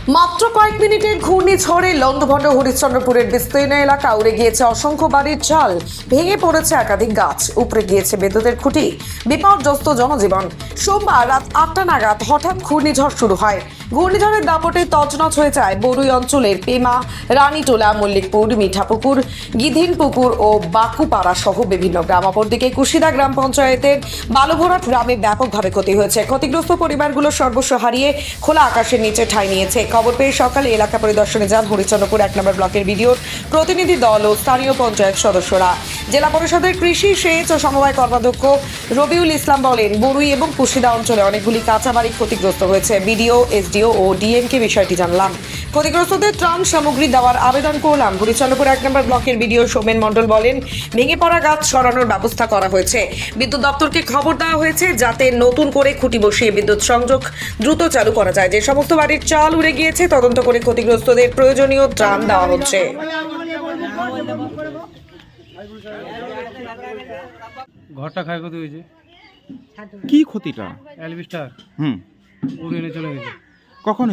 মাত্র কয়েক মিনিটের ঘূর্ণিঝড়ে লণ্ডভণ্ড হরিশ্চন্দ্রপুরের বিস্তীর্ণ এলাকা উড়ে গিয়েছে অসংখ্য বাড়ির চাল, ভেঙে পড়েছে একাধিক গাছ, উপড়ে গিয়েছে বিদ্যুতের খুঁটি, বিপর্যস্ত জনজীবন। সোমবার রাত 8টা নাগাদ হঠাৎ ঘূর্ণিঝড় শুরু হয়। ঘূর্ণিঝড়ের দাপটে তছনছ হয়ে যায় বরুই অঞ্চলের পেমা, রানীটোলা, মল্লিকপুর, মিঠাপুকুর, গিধিনপুকুর ও বাকুপাড়া সহ বিভিন্ন গ্রাম। অপরদিকে কুশিদা গ্রাম পঞ্চায়েতের বালুভরাট গ্রামে ব্যাপকভাবে ক্ষতি হয়েছে। ক্ষতিগ্রস্ত পরিবারগুলো সর্বস্ব হারিয়ে খোলা আকাশের নিচে ঠাঁই নিয়েছে। খবর পেয়ে সকালে এলাকা পরিদর্শনে যান হরিশ্চন্দ্রপুর 1 নম্বর ব্লকের বিডিওর প্রতিনিধি দল ও স্থানীয় পঞ্চায়েত সদস্যরা। জেলা পরিষদের কৃষি, সেচ ও সমবায় কর্মাধ্যক্ষ রবিউল ইসলাম বলেন, বরুই এবং কুশিদা অঞ্চলে অনেকগুলি কাঁচা বাড়ি ক্ষতিগ্রস্ত হয়েছে। বিডিও, এসডিও ও ডিএমকে বিষয়টি জানলাম। ক্ষতিগ্রস্তদের ত্রাণ সামগ্রী দেওয়ার আবেদন করলাম। হরিশ্চন্দ্রপুর 1 নম্বর ব্লকের বিডিও সোমেন মণ্ডল বলেন, ভেঙে পড়া গাছ সরানোর ব্যবস্থা করা হয়েছে। বিদ্যুৎ দপ্তরকে খবর দেওয়া হয়েছে যাতে নতুন করে খুঁটি বসিয়ে বিদ্যুৎ সংযোগ দ্রুত চালু করা যায়। যে সমস্ত বাড়ির চাল উড়ে গিয়েছে তদন্ত করে ক্ষতিগ্রস্তদের প্রয়োজনীয় ত্রাণ দেওয়া হচ্ছে। ঘরটা ক্ষয়ক্ষতি হয়েছে। কি ক্ষতিটা? অ্যালবিস্টার হুম উড়ে চলে গেছে। কখন